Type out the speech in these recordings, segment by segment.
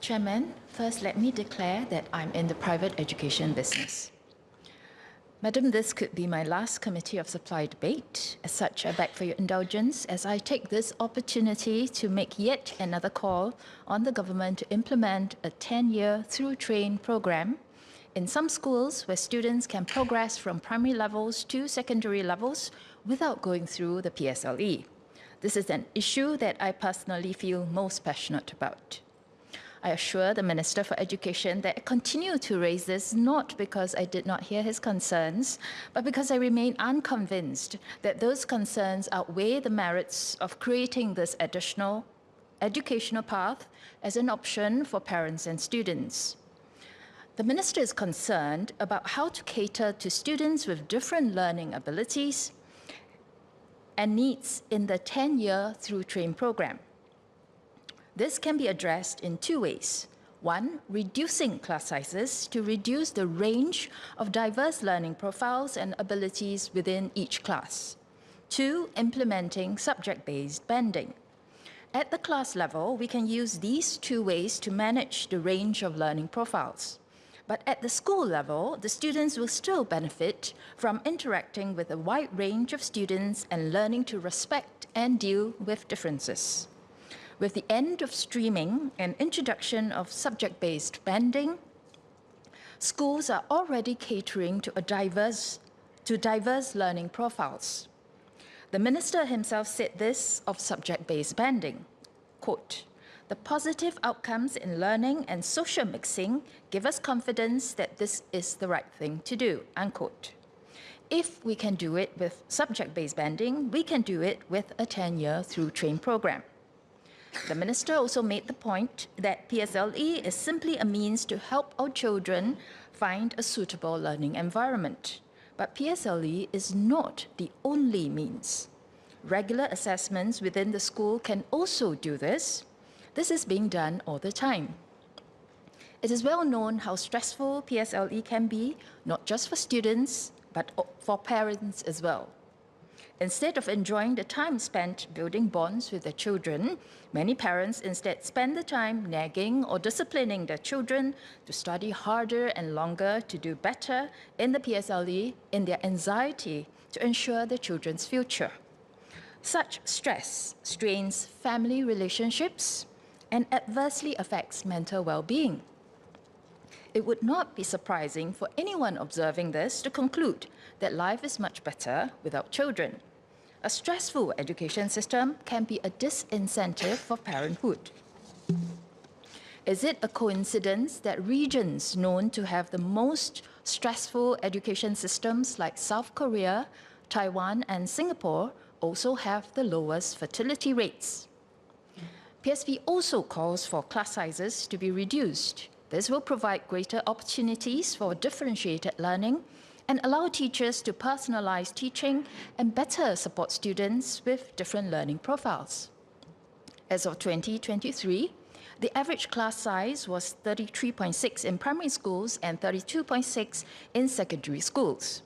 Chairman, first let me declare that I'm in the private education business. Madam, this could be my last Committee of Supply debate. As such, I beg for your indulgence as I take this opportunity to make yet another call on the government to implement a 10-year through-train program in some schools where students can progress from primary levels to secondary levels without going through the PSLE. This is an issue that I personally feel most passionate about. I assure the Minister for Education that I continue to raise this not because I did not hear his concerns, but because I remain unconvinced that those concerns outweigh the merits of creating this additional educational path as an option for parents and students. The Minister is concerned about how to cater to students with different learning abilities and needs in the 10-year through-train program. This can be addressed in two ways. One, reducing class sizes to reduce the range of diverse learning profiles and abilities within each class. Two, implementing subject-based banding. At the class level, we can use these two ways to manage the range of learning profiles. But at the school level, the students will still benefit from interacting with a wide range of students and learning to respect and deal with differences. With the end of streaming and introduction of subject-based banding, schools are already catering to diverse learning profiles. The Minister himself said this of subject-based banding, quote, "The positive outcomes in learning and social mixing give us confidence that this is the right thing to do," unquote. If we can do it with subject-based banding, we can do it with a 10-year through-train program. The Minister also made the point that PSLE is simply a means to help our children find a suitable learning environment. But PSLE is not the only means. Regular assessments within the school can also do this. This is being done all the time. It is well known how stressful PSLE can be, not just for students, but for parents as well. Instead of enjoying the time spent building bonds with their children, many parents instead spend the time nagging or disciplining their children to study harder and longer to do better in the PSLE in their anxiety to ensure their children's future. Such stress strains family relationships and adversely affects mental well-being. It would not be surprising for anyone observing this to conclude that life is much better without children. A stressful education system can be a disincentive for parenthood. Is it a coincidence that regions known to have the most stressful education systems like South Korea, Taiwan, and Singapore also have the lowest fertility rates? PSP also calls for class sizes to be reduced. This will provide greater opportunities for differentiated learning and allow teachers to personalize teaching and better support students with different learning profiles. As of 2023, the average class size was 33.6 in primary schools and 32.6 in secondary schools.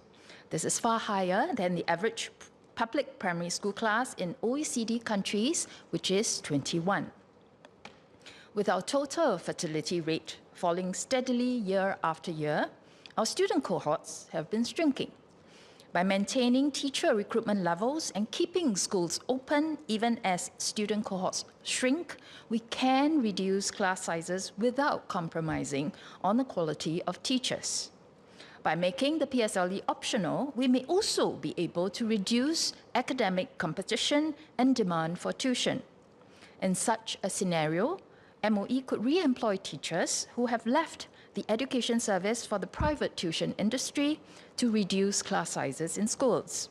This is far higher than the average public primary school class in OECD countries, which is 21. With our total fertility rate falling steadily year after year, our student cohorts have been shrinking. By maintaining teacher recruitment levels and keeping schools open even as student cohorts shrink, we can reduce class sizes without compromising on the quality of teachers. By making the PSLE optional, we may also be able to reduce academic competition and demand for tuition. In such a scenario, MOE could re-employ teachers who have left the education service for the private tuition industry to reduce class sizes in schools.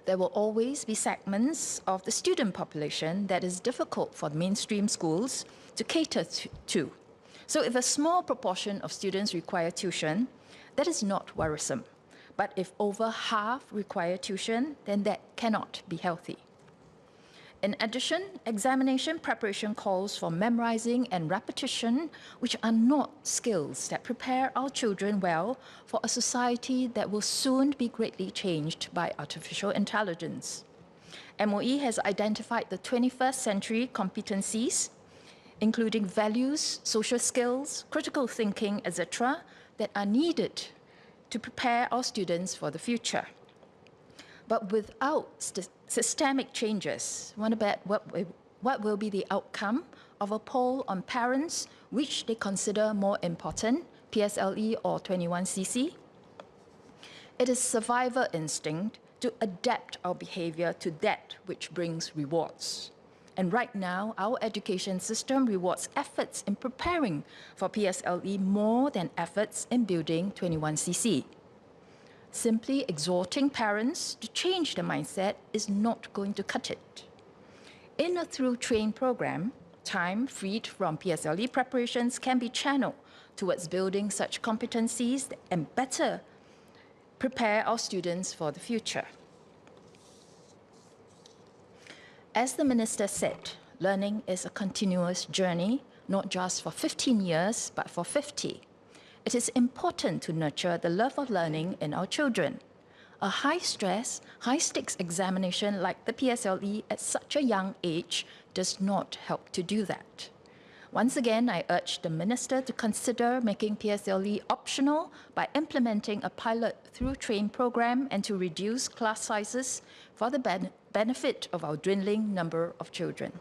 There will always be segments of the student population that is difficult for mainstream schools to cater to. So if a small proportion of students require tuition, that is not worrisome. But if over half require tuition, then that cannot be healthy. In addition, examination preparation calls for memorizing and repetition, which are not skills that prepare our children well for a society that will soon be greatly changed by artificial intelligence. MOE has identified the 21st century competencies including values, social skills, critical thinking, etc., that are needed to prepare our students for the future. But without systemic changes, what will be the outcome of a poll on parents which they consider more important, PSLE or 21cc? It is survival instinct to adapt our behavior to that which brings rewards. And right now, our education system rewards efforts in preparing for PSLE more than efforts in building 21cc. Simply exhorting parents to change their mindset is not going to cut it. In a through-train program, time freed from PSLE preparations can be channeled towards building such competencies and better prepare our students for the future. As the Minister said, learning is a continuous journey, not just for 15 years, but for 50. It is important to nurture the love of learning in our children. A high-stress, high-stakes examination like the PSLE at such a young age does not help to do that. Once again, I urge the Minister to consider making PSLE optional by implementing a pilot through-train program and to reduce class sizes for the benefit of our dwindling number of children.